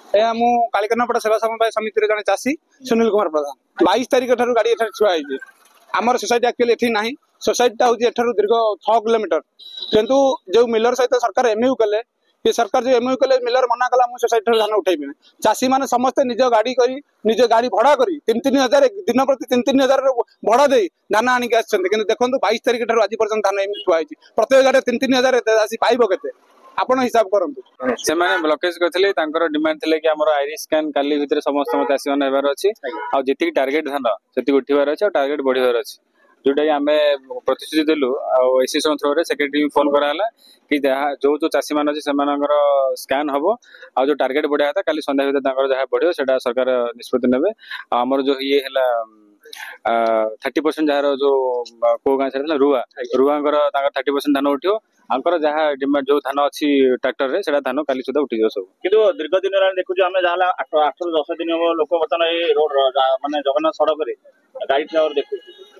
मु कालिकनापड़ा सेवा समवाय समिति जन चाषी सुनील कुमार प्रधान 22 तारिख ठार गाड़ी छुआ है आमर सोसाइटी एक्चुअली एठी नाही सोसाइटी हूँ एठार दीर्घ 6 किलोमीटर किंतु जो मिलर सहित सरकार एमयू कले कि सरकार जो एमयू कले मिलर मना कला मु सोसाइटी धान उठेबी चाषी मैंने समस्ते निज गाड़ी करी निज गाड़ी भड़ा करी 3-3 दिन प्रति 3-3 भड़ा दे धान आनिक आसते देखो 22 तारिख ठार आज पर्यटन धान एमती छुआ प्रत्येक गाड़ी 3-3 चाषी पाइब केते आपण हिसाब करंतु से माने ब्लॉकेज करथिले तांकर डिमांड थिले कि हमर आईरिस स्कैन काली भितर समस्त चाषी मन हेबार अछि आ जेति टार्गेट धान सेति उठिबार अछि आ टार्गेट बढ़िबार अछि जोटा कि आमे प्रतिश्रुति देलु आ एसीएसओ थ्रो रे सेक्रेटरी फोन करा हला कि जो जो चाषी मान अछि सेमानकर स्कैन हबो आ जो टार्गेट बढ़िया था काली संध्या भितर तांकर जहा बढ़ियो सेटा सरकार निष्पत्ति नेबे आ हमर जो ये हला 30% जहार जो को गां छला रुआ रुआंकर तांकर 30% धान उठियो आंकर जहा डिमांड जो धान अछि ट्रैक्टर रे सेटा धान काली सुधा उठी जो सब किंतु दीर्घ दिन रा देखु जे हमें जहाला 8-10 दिन हो लोक बतन ए रोड माने जगन्नाथ सड़क रे गाड़ी ठावर देखु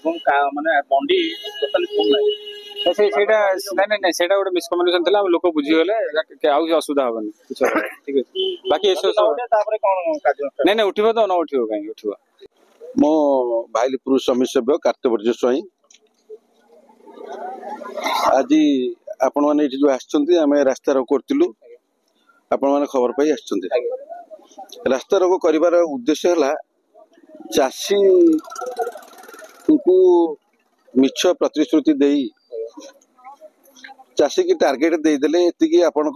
एवं माने बंडी टोटली फुल नाही सेटा नहीं सेटा गोटे मिसकम्युनिकेशन थला लोक बुझी गले के आउ असुविधा होबनी ठीक है बाकी एसो तापर कोन कार्य नहीं उठिबो तो न उठिबो काई उठिबो मो भाईपुर समिति सभ्य कार्तिवर्य स्वाई आज आपण मैंने जो आम रास्ता रोक करूँ आपण मैंने खबर पाई रास्ता रोक कर उद्देश्य है चाषी को मिछ प्रतिश्रुति दे चाषी की टार्गेट देदेले ये आपण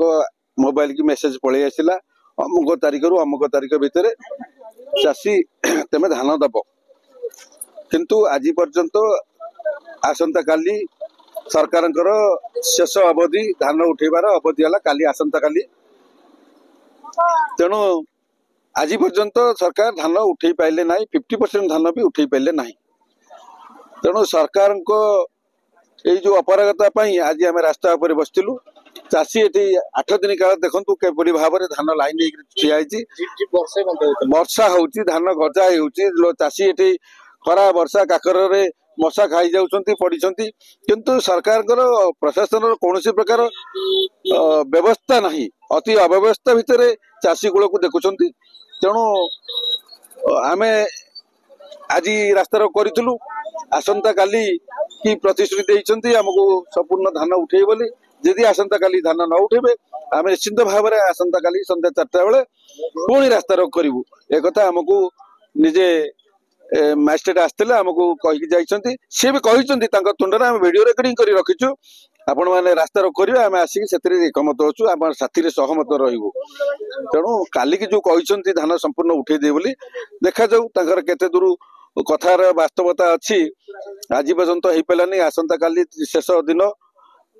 मोबाइल की मेसेज पलि आसला अमुक तारिख रु अमुक तारिख भितर चाषी तेमे धान दब किंतु आज पर्यंत आसंता काली सरकार शेष अवधि धान उठेबार अवधि है काली आसंता काली तेणु आज पर्यंत सरकार धान उठे पाइले ना 50% धान भी उठे पाइले ना तेणु सरकार ये जो अपरागता आज आम रास्ता उपर बसलु चाषी ये 8 दिन काल देखु किपरि भाव में धान लाइन ठिया वर्षा हो धान गजा हो चाषी ये खरा वर्षा काकर मशा खाई जाउछंती पड़िछंती किंतु सरकार प्रशासन कौन प्रकार व्यवस्था नहीं अति अव्यवस्था भितर चाषी कूल को देखुंट तेणु आमे आज रास्ता करूँ आसंता काली की प्रतिश्रुति देइछंती हमको संपूर्ण धान उठे बोली यदि आसंता काली धान न उठेबे आम निश्चिंत भाव में आसंता काली संध्या 4टा बेले पुणी रास्ता रोक करूँ एक आमको निजे मैजिस्ट्रेट आसते आमको कहीकि जाइछंती सी भी कही तुंडर आम वीडियो रेकर्डिंग कर रखीचु आपण मैंने रास्ता रोक करेंगे आम आसिक से एकमत अच्छु आम साथी सहमत रही तेणु काली की जो कही धान संपूर्ण उठे दे बोली देखा जाऊ केते दूर कथार वास्तवता अच्छी आज पर्यंत हो पारानी आसंता काली शेष दिन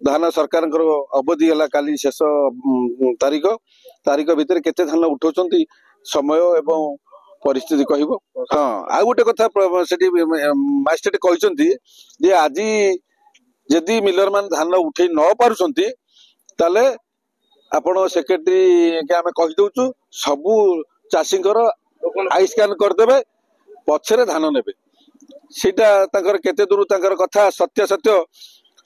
धान सरकार अवधि है काली शेष तारीख भितर केते धान उठाउछंती समय एवं परिस्थिति कह हाँ आउ गोटे कथा मैजिस्ट्रेट कहते आज जदि मिलर मान धान उठे न पारुछंती ताले आपण सेक्रेटरी के आम कहीदे सबू चाषी आई स्कैन करदे पछरे धान नेबे सीटा केते दूर कथा सत्य सत्य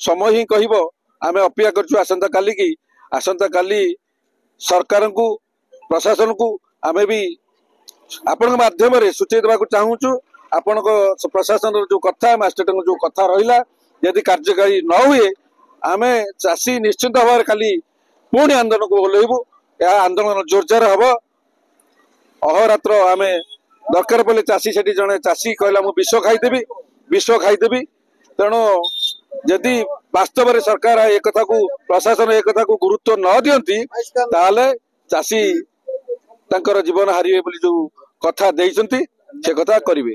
समय ही कहब आम अपेक्षा करछु आसंता काली सरकार को प्रशासन को आम भी आपण माध्यम सूचय देवा चाहूँ आपण प्रशासन जो कथा मैजिस्ट्रेट जो कथा रहा यदि कार्यकारी न हुए आम चाषी निश्चिंत भाव खाली पुणी आंदोलन को ओह्लैबू यह आंदोलन जोरजार हम अहोरात्र आम दरकार पड़े चाषी से जड़े चाषी कहला मु विष खाईदेवी तेणु यदि वास्तव में सरकार एक प्रशासन एक गुरुत्व न दियंती ताले चाषी तांकर जीवन हारिबे बोली जो कथा देइछंती से कथा करिवे।